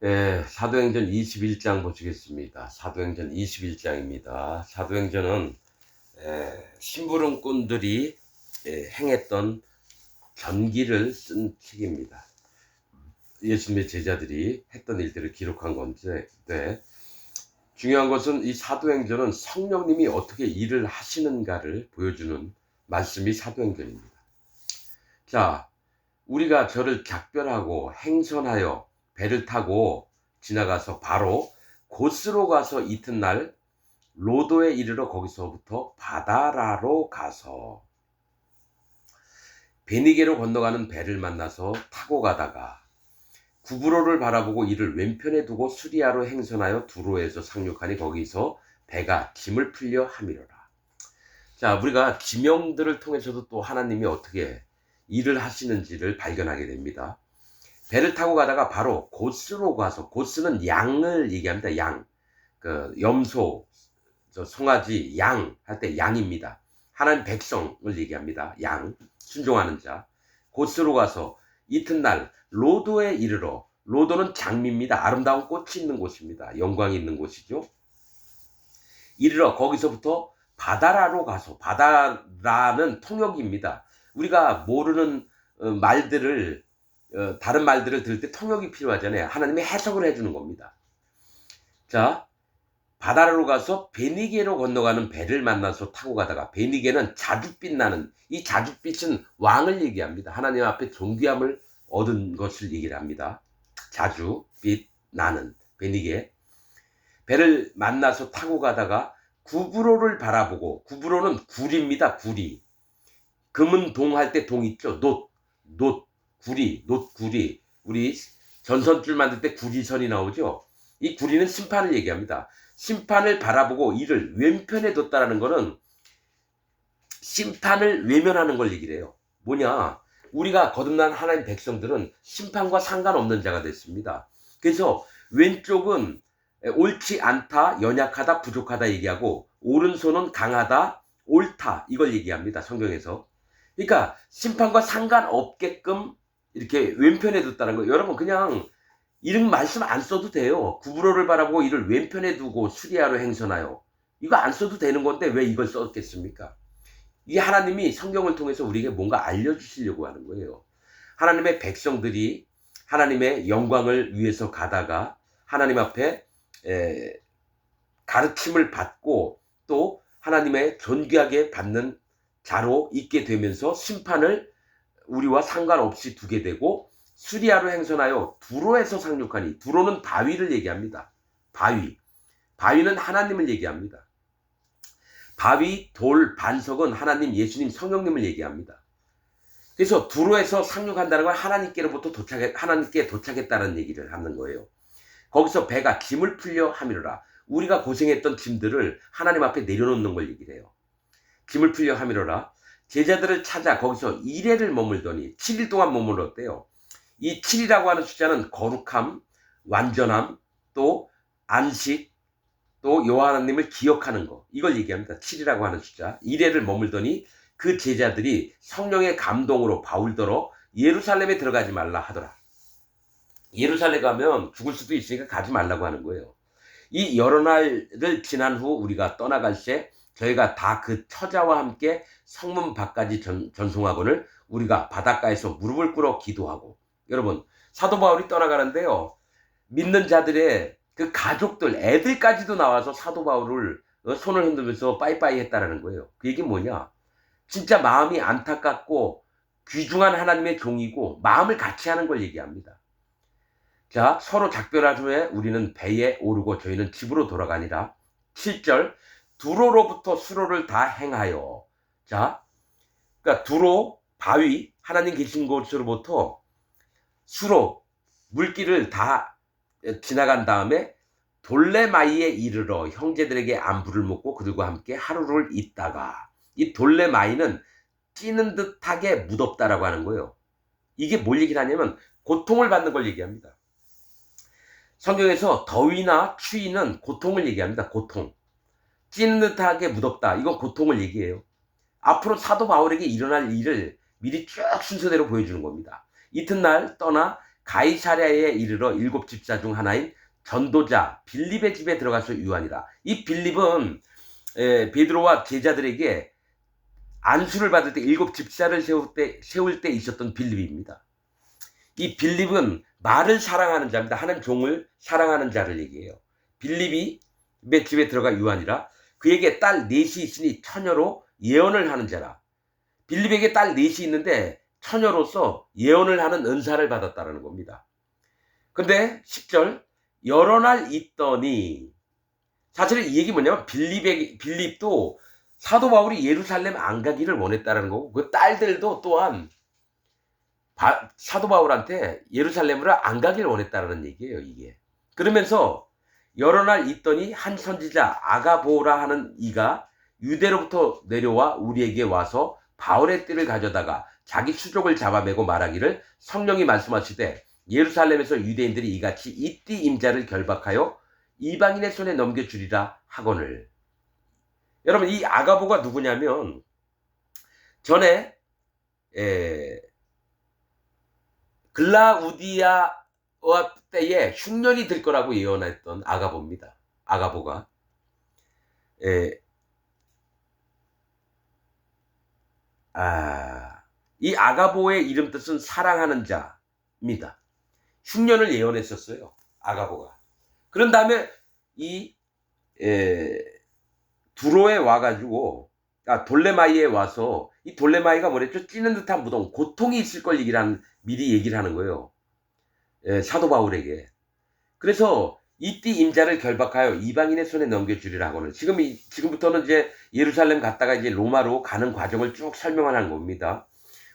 사도행전 21장 보시겠습니다. 사도행전 21장입니다. 사도행전은 심부름꾼들이 행했던 전기를 쓴 책입니다. 예수님의 제자들이 했던 일들을 기록한 건데, 중요한 것은 이 사도행전은 성령님이 어떻게 일을 하시는가를 보여주는 말씀이 사도행전입니다. 자, 우리가 저를 작별하고 행선하여 배를 타고 지나가서 바로 고스로 가서 이튿날 로도에 이르러 거기서부터 바다라로 가서 베니게로 건너가는 배를 만나서 타고 가다가 구브로를 바라보고 이를 왼편에 두고 수리아로 행선하여 두로에서 상륙하니 거기서 배가 짐을 풀려 함이로라. 자, 우리가 지명들을 통해서도 또 하나님이 어떻게 일을 하시는지를 발견하게 됩니다. 배를 타고 가다가 바로 고스로 가서, 고스는 양을 얘기합니다. 양. 염소, 송아지, 양 할 때 양입니다. 하나님 백성을 얘기합니다. 양, 순종하는 자. 고스로 가서 이튿날 로도에 이르러, 로도는 장미입니다. 아름다운 꽃이 있는 곳입니다. 영광이 있는 곳이죠. 이르러 거기서부터 바다라로 가서, 바다라는 통역입니다. 우리가 모르는 말들을, 다른 말들을 들을 때 통역이 필요하잖아요. 하나님이 해석을 해주는 겁니다. 자, 바다로 가서 베니게로 건너가는 배를 만나서 타고 가다가, 베니게는 자줏빛 나는, 이 자줏빛은 왕을 얘기합니다. 하나님 앞에 존귀함을 얻은 것을 얘기를 합니다. 자줏빛 나는 베니게 배를 만나서 타고 가다가 구브로를 바라보고, 구브로는 구리입니다. 구리. 금은 동 할 때 동 있죠. 구리, 구리. 우리 전선줄 만들 때 구리선이 나오죠. 이 구리는 심판을 얘기합니다. 심판을 바라보고 이를 왼편에 뒀다라는 것은 심판을 외면하는 걸 얘기를 해요. 뭐냐? 우리가 거듭난 하나님 백성들은 심판과 상관없는 자가 됐습니다. 그래서 왼쪽은 옳지 않다, 연약하다, 부족하다 얘기하고, 오른손은 강하다, 옳다, 이걸 얘기합니다. 성경에서. 그러니까 심판과 상관없게끔 이렇게 왼편에 뒀다는 거예요. 여러분, 그냥 이름 말씀 안 써도 돼요. 구브로를 바라보고 이를 왼편에 두고 수리아로 행선하여. 이거 안 써도 되는 건데 왜 이걸 썼겠습니까? 이게 하나님이 성경을 통해서 우리에게 뭔가 알려주시려고 하는 거예요. 하나님의 백성들이 하나님의 영광을 위해서 가다가 하나님 앞에 가르침을 받고 또 하나님의 존귀하게 받는 자로 있게 되면서 심판을 우리와 상관없이 두게 되고, 수리아로 행선하여 두로에서 상륙하니, 두로는 바위를 얘기합니다. 바위는 하나님을 얘기합니다. 바위, 돌, 반석은 하나님, 예수님, 성령님을 얘기합니다. 그래서 두로에서 상륙한다는 건 하나님께 도착했다는 얘기를 하는 거예요. 거기서 배가 짐을 풀려 함이로라. 우리가 고생했던 짐들을 하나님 앞에 내려놓는 걸 얘기를 해요. 짐을 풀려 함이로라. 제자들을 찾아 거기서 1회를 머물더니 7일 동안 머물렀대요. 이 7이라고 하는 숫자는 거룩함, 완전함, 또 안식, 또 여호와 하나님을 기억하는 거, 이걸 얘기합니다. 7이라고 하는 숫자. 1회를 머물더니 그 제자들이 성령의 감동으로 바울더러 예루살렘에 들어가지 말라 하더라. 예루살렘 가면 죽을 수도 있으니까 가지 말라고 하는 거예요. 이 여러 날을 지난 후 우리가 떠나갈 때 저희가 다 그 처자와 함께 성문 밖까지 전송하거늘 우리가 바닷가에서 무릎을 꿇어 기도하고. 여러분, 사도 바울이 떠나가는데요, 믿는 자들의 그 가족들, 애들까지도 나와서 사도 바울을 손을 흔들면서 빠이빠이 했다라는 거예요. 그 얘기는 뭐냐? 진짜 마음이 안타깝고 귀중한 하나님의 종이고 마음을 같이 하는 걸 얘기합니다. 자, 서로 작별한 후에 우리는 배에 오르고 저희는 집으로 돌아가니라. 7절, 두로로부터 수로를 다 행하여. 자, 그러니까 두로, 바위, 하나님 계신 곳으로부터 수로, 물길을 다 지나간 다음에 돌레마이에 이르러 형제들에게 안부를 묻고 그들과 함께 하루를 있다가, 이 돌레마이는 찌는 듯하게 무덥다라고 하는 거예요. 이게 뭘 얘기를 하냐면 고통을 받는 걸 얘기합니다. 성경에서 더위나 추위는 고통을 얘기합니다. 고통. 찌는 듯하게 무덥다. 이건 고통을 얘기해요. 앞으로 사도 바울에게 일어날 일을 미리 쭉 순서대로 보여주는 겁니다. 이튿날 떠나 가이사랴에 이르러 7 집사 중 하나인 전도자 빌립의 집에 들어가서 유하니라. 이 빌립은 베드로와 제자들에게 안수를 받을 때 7 집사를 세울 때 있었던 빌립입니다. 이 빌립은 말을 사랑하는 자입니다. 하는 종을 사랑하는 자를 얘기해요. 빌립이 집에 들어가 유하니라. 그에게 딸 넷이 있으니 처녀로 예언을 하는 자라. 빌립에게 딸 넷이 있는데 처녀로서 예언을 하는 은사를 받았다는 겁니다. 근데 10절 여러 날 있더니, 사실 이 얘기 뭐냐면 빌립도 사도 바울이 예루살렘 안 가기를 원했다는 거고, 그 딸들도 또한 사도 바울한테 예루살렘으로 안 가기를 원했다는 얘기예요, 이게. 그러면서 여러 날 있더니 한 선지자 아가보라 하는 이가 유대로부터 내려와 우리에게 와서 바울의 띠를 가져다가 자기 수족을 잡아매고 말하기를 성령이 말씀하시되 예루살렘에서 유대인들이 이같이 이 띠 임자를 결박하여 이방인의 손에 넘겨주리라 하거늘. 여러분, 이 아가보가 누구냐면 전에 글라우디아 때에 흉년이 들 거라고 예언했던 아가보입니다. 아가보가 이 아가보의 이름 뜻은 사랑하는 자입니다. 흉년을 예언했었어요, 아가보가. 그런 다음에 이 두로에 와가지고 돌레마이에 와서, 이 돌레마이가 뭐랬죠? 찌는 듯한 무덤, 고통이 있을 걸 미리 얘기를 하는 거예요, 사도 바울에게. 그래서 이 띠 임자를 결박하여 이방인의 손에 넘겨주리라 하고는, 지금부터는 이제 예루살렘 갔다가 이제 로마로 가는 과정을 쭉 설명하는 겁니다.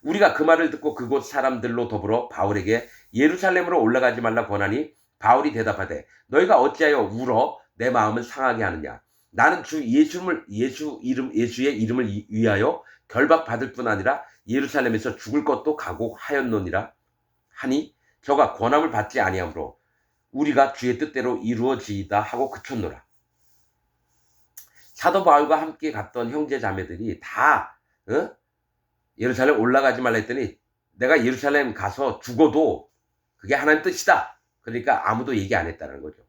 우리가 그 말을 듣고 그곳 사람들로 더불어 바울에게 예루살렘으로 올라가지 말라 권하니 바울이 대답하되 너희가 어찌하여 울어 내 마음을 상하게 하느냐. 나는 주 예수의 이름을 위하여 결박받을 뿐 아니라 예루살렘에서 죽을 것도 각오하였노니라 하니 저가 권함을 받지 아니하므로 우리가 주의 뜻대로 이루어지이다 하고 그쳤노라. 사도 바울과 함께 갔던 형제 자매들이 다 예루살렘 올라가지 말라 했더니 내가 예루살렘 가서 죽어도 그게 하나님 뜻이다. 그러니까 아무도 얘기 안 했다는 거죠.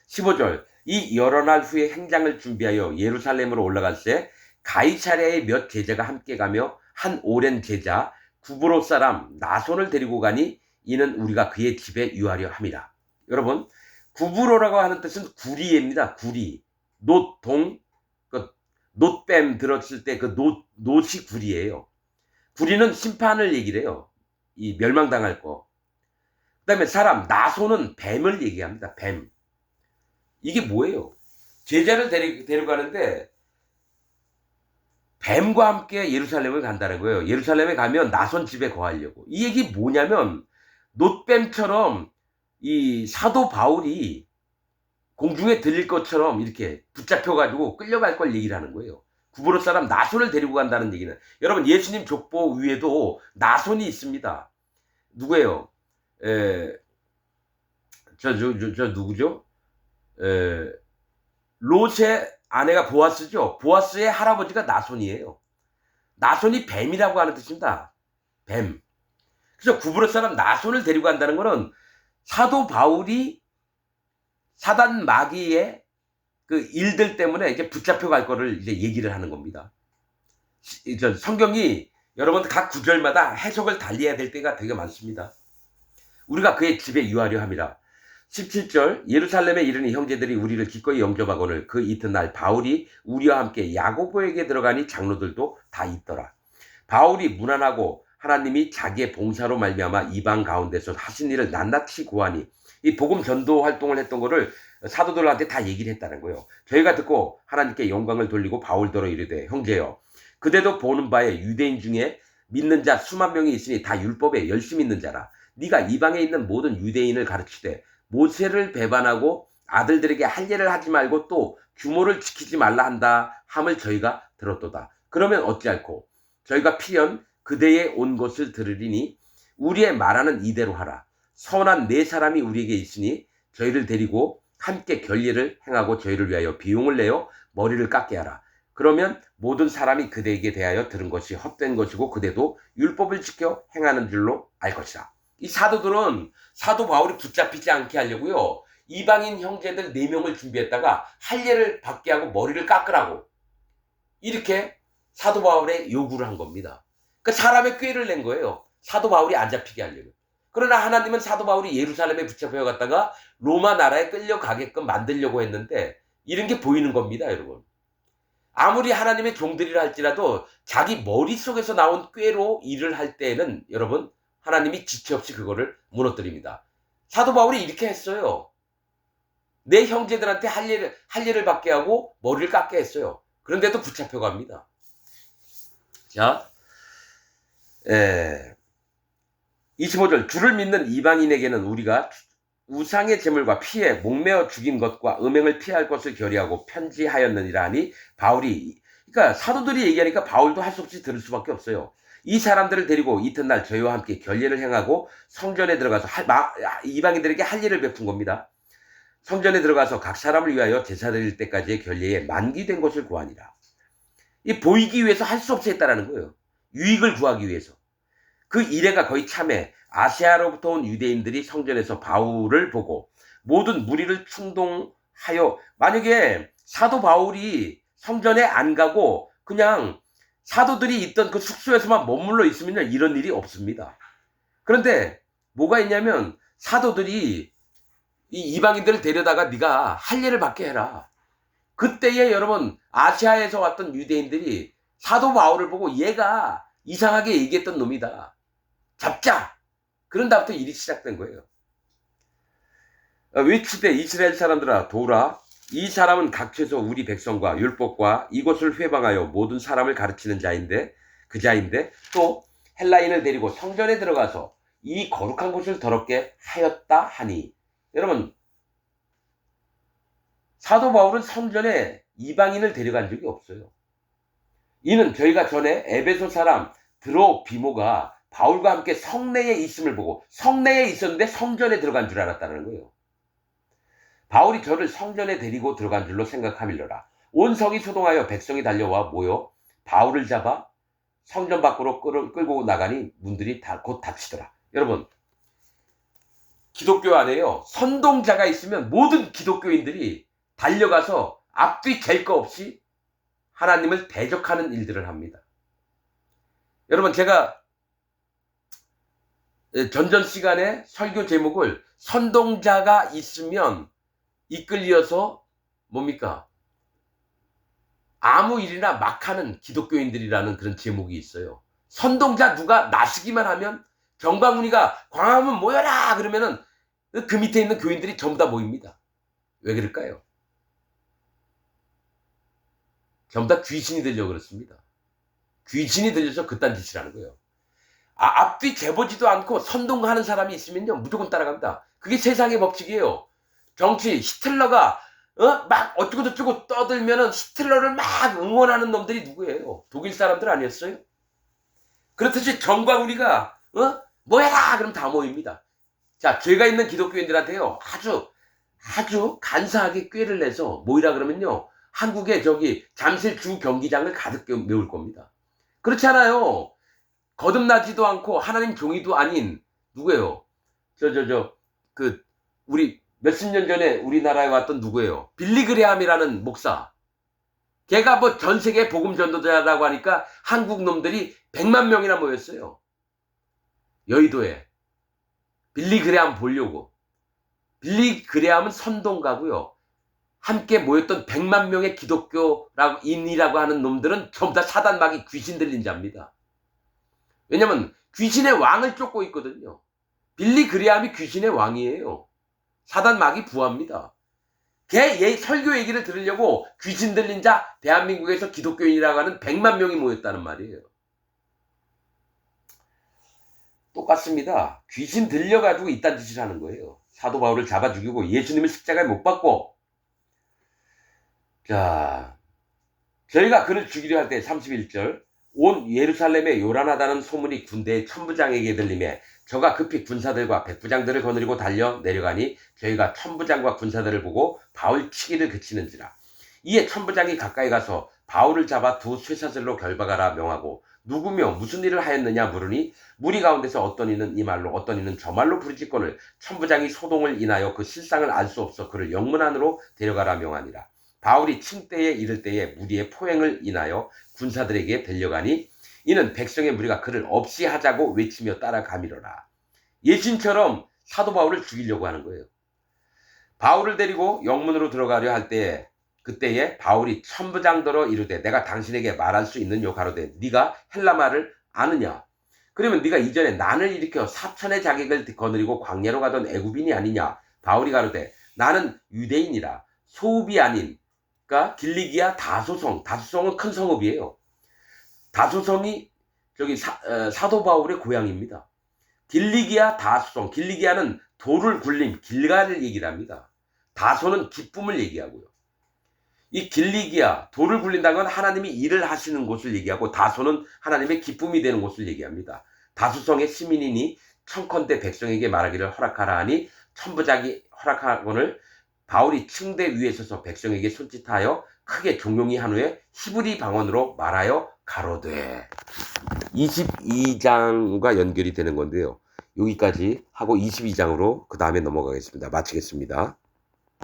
15절 이 여러 날 후에 행장을 준비하여 예루살렘으로 올라갈 때 가이사랴의 몇 제자가 함께 가며 한 오랜 제자 구브로 사람 나손을 데리고 가니 이는 우리가 그의 집에 유하려 함이라. 여러분, 구브로라고 하는 뜻은 구리입니다. 구리. 놋뱀 들었을 때 그 놋이 구리예요. 구리는 심판을 얘기를 해요. 이 멸망당할 거. 그 다음에 사람, 나손은 뱀을 얘기합니다. 뱀. 이게 뭐예요? 제자를 데려가는데 뱀과 함께 예루살렘을 간다는 거예요. 예루살렘에 가면 나손 집에 거하려고. 이 얘기 뭐냐면 놋뱀처럼 이 사도 바울이 공중에 들릴 것처럼 이렇게 붙잡혀가지고 끌려갈 걸 얘기를 하는 거예요. 구브로 사람 나손을 데리고 간다는 얘기는, 여러분 예수님 족보 위에도 나손이 있습니다. 누구예요? 누구죠? 롯의 아내가 보아스죠. 보아스의 할아버지가 나손이에요. 나손이 뱀이라고 하는 뜻입니다. 뱀. 그래서 구브로 사람 나손을 데리고 간다는 것은 사도 바울이 사단 마귀의 그 일들 때문에 이제 붙잡혀 갈 거를 이제 얘기를 하는 겁니다. 성경이 여러분 각 구절마다 해석을 달리해야 될 때가 되게 많습니다. 우리가 그의 집에 유하려 함이라. 17절 예루살렘에 이르니 형제들이 우리를 기꺼이 영접하거늘 그 이튿날 바울이 우리와 함께 야고보에게 들어가니 장로들도 다 있더라. 바울이 무난하고 하나님이 자기의 봉사로 말미암아 이방 가운데서 하신 일을 낱낱이 고하니, 이 복음 전도 활동을 했던 거를 사도들한테 다 얘기를 했다는 거예요. 저희가 듣고 하나님께 영광을 돌리고 바울더러 이르되 형제여 그대도 보는 바에 유대인 중에 믿는 자 수만 명이 있으니 다 율법에 열심히 있는 자라. 네가 이방에 있는 모든 유대인을 가르치되 모세를 배반하고 아들들에게 할례를 하지 말고 또 규모를 지키지 말라 한다 함을 저희가 들었도다. 그러면 어찌할꼬 저희가 필연 그대에 온 것을 들으리니 우리의 말하는 이대로 하라. 선한 4사람이 우리에게 있으니 저희를 데리고 함께 결례를 행하고 저희를 위하여 비용을 내어 머리를 깎게 하라. 그러면 모든 사람이 그대에게 대하여 들은 것이 헛된 것이고 그대도 율법을 지켜 행하는 줄로 알 것이다. 이 사도들은 사도 바울이 붙잡히지 않게 하려고요. 이방인 형제들 4명을 준비했다가 할례를 받게 하고 머리를 깎으라고 이렇게 사도 바울에 요구를 한 겁니다. 그러니까 사람의 꾀를 낸 거예요. 사도 바울이 안 잡히게 하려고. 그러나 하나님은 사도 바울이 예루살렘에 붙잡혀 갔다가 로마 나라에 끌려가게끔 만들려고 했는데 이런 게 보이는 겁니다, 여러분. 아무리 하나님의 종들이라 할지라도 자기 머릿속에서 나온 꾀로 일을 할 때에는 여러분 하나님이 지체 없이 그거를 무너뜨립니다. 사도 바울이 이렇게 했어요. 내 형제들한테 할례를 받게 하고 머리를 깎게 했어요. 그런데도 붙잡혀 갑니다. 자, 25절 주를 믿는 이방인에게는 우리가 우상의 제물과 피에 목매어 죽인 것과 음행을 피할 것을 결의하고 편지하였느니라 하니 바울이 그러니까 사도들이 얘기하니까 바울도 할 수 없이 들을 수밖에 없어요. 이 사람들을 데리고 이튿날 저희와 함께 결례를 행하고 성전에 들어가서 이방인들에게 할례를 베푼 겁니다. 성전에 들어가서 각 사람을 위하여 제사 드릴 때까지의 결례에 만기된 것을 구하니라. 이 보이기 위해서 할 수 없이 했다라는 거예요. 유익을 구하기 위해서. 그 이래가 거의 참해 아시아로부터 온 유대인들이 성전에서 바울을 보고 모든 무리를 충동하여 만약에 사도 바울이 성전에 안 가고 그냥 사도들이 있던 그 숙소에서만 머물러 있으면 이런 일이 없습니다. 그런데 뭐가 있냐면 사도들이 이 이방인들을 데려다가 네가 할례를 받게 해라. 그때에 여러분 아시아에서 왔던 유대인들이 사도 바울을 보고 얘가 이상하게 얘기했던 놈이다. 잡자. 그런 다음부터 일이 시작된 거예요. 외치되 이스라엘 사람들아 도우라. 이 사람은 각처에서 우리 백성과 율법과 이것을 회방하여 모든 사람을 가르치는 자인데 또 헬라인을 데리고 성전에 들어가서 이 거룩한 곳을 더럽게 하였다 하니 여러분 사도 바울은 성전에 이방인을 데려간 적이 없어요. 이는 저희가 전에 에베소 사람 드로비모가 바울과 함께 성내에 있음을 보고 성내에 있었는데 성전에 들어간 줄 알았다는 거예요. 바울이 저를 성전에 데리고 들어간 줄로 생각하밀러라. 온 성이 소동하여 백성이 달려와 모여 바울을 잡아 성전 밖으로 끌고 나가니 문들이 곧 닫히더라. 여러분 기독교 안에요. 선동자가 있으면 모든 기독교인들이 달려가서 앞뒤 갤 거 없이 하나님을 대적하는 일들을 합니다. 여러분 제가 전전 시간에 설교 제목을 선동자가 있으면 이끌려서 뭡니까? 아무 일이나 막 하는 기독교인들이라는 그런 제목이 있어요. 선동자 누가 나서기만 하면 경방문이가 광화문 모여라 그러면은 그 밑에 있는 교인들이 전부 다 모입니다. 왜 그럴까요? 전부 다 귀신이 들려 그렇습니다. 귀신이 들려서 그딴 짓을 하는 거예요. 앞뒤 재보지도 않고 선동하는 사람이 있으면요 무조건 따라갑니다. 그게 세상의 법칙이에요. 정치 히틀러가 막 어쩌고저쩌고 떠들면은 히틀러를 막 응원하는 놈들이 누구예요? 독일 사람들 아니었어요? 그렇듯이 정광훈이가 모여라 그럼 다 모입니다. 자 죄가 있는 기독교인들한테요 아주 간사하게 꾀를 내서 모이라 그러면요 한국에 저기 잠실 주 경기장을 가득 메울 겁니다. 그렇지 않아요. 거듭나지도 않고 하나님 종이도 아닌 누구예요? 우리 몇십 년 전에 우리나라에 왔던 누구예요? 빌리 그레함이라는 목사. 걔가 뭐 전 세계 복음 전도자라고 하니까 한국 놈들이 100만 명이나 모였어요. 여의도에. 빌리 그레함 보려고. 빌리 그레함은 선동가고요. 함께 모였던 100만 명의 기독교인이라고 하는 놈들은 전부 다 사단마귀 귀신 들린 자입니다. 왜냐면 귀신의 왕을 쫓고 있거든요. 빌리 그레함이 귀신의 왕이에요. 사단마귀 부하입니다. 걔 설교 얘기를 들으려고 귀신 들린 자 대한민국에서 기독교인이라고 하는 100만 명이 모였다는 말이에요. 똑같습니다. 귀신 들려가지고 이딴 짓을 하는 거예요. 사도 바울을 잡아 죽이고 예수님을 십자가에 못 박고 자 저희가 그를 죽이려 할 때 31절 온 예루살렘에 요란하다는 소문이 군대의 천부장에게 들리매 저가 급히 군사들과 백부장들을 거느리고 달려 내려가니 저희가 천부장과 군사들을 보고 바울 치기를 그치는지라. 이에 천부장이 가까이 가서 바울을 잡아 두 쇠사슬로 결박하라 명하고 누구며 무슨 일을 하였느냐 물으니 무리 가운데서 어떤 이는 이 말로 어떤 이는 저 말로 부르짖거늘 천부장이 소동을 인하여 그 실상을 알 수 없어 그를 영문 안으로 데려가라 명하니라. 바울이 층때에 이를 때에 무리의 포행을 인하여 군사들에게 들려가니 이는 백성의 무리가 그를 없이 하자고 외치며 따라가미러라. 예신처럼 사도 바울을 죽이려고 하는 거예요. 바울을 데리고 영문으로 들어가려 할 때에 그때에 바울이 천부장더러 이르되 내가 당신에게 말할 수 있느뇨 가로되 네가 헬라말을 아느냐. 그러면 네가 이전에 난을 일으켜 사천의 자객을 거느리고 광야로 가던 애굽인이 아니냐. 바울이 가로되 나는 유대인이라 소읍이 아닌 그러니까 길리기아 다소성, 다소성은 큰 성읍이에요. 다소성이 저기 사도 바울의 고향입니다. 길리기아 다소성, 길리기아는 돌을 굴림, 길가를 얘기를 합니다. 다소는 기쁨을 얘기하고요. 이 길리기아, 돌을 굴린다는 건 하나님이 일을 하시는 곳을 얘기하고 다소는 하나님의 기쁨이 되는 곳을 얘기합니다. 다소성의 시민이니 청컨대 백성에게 말하기를 허락하라 하니 천부장이 허락하거늘 바울이 층대 위에 서서 백성에게 손짓하여 크게 종용이 한 후에 히브리 방언으로 말하여 가로되 22장과 연결이 되는 건데요. 여기까지 하고 22장으로 그 다음에 넘어가겠습니다. 마치겠습니다.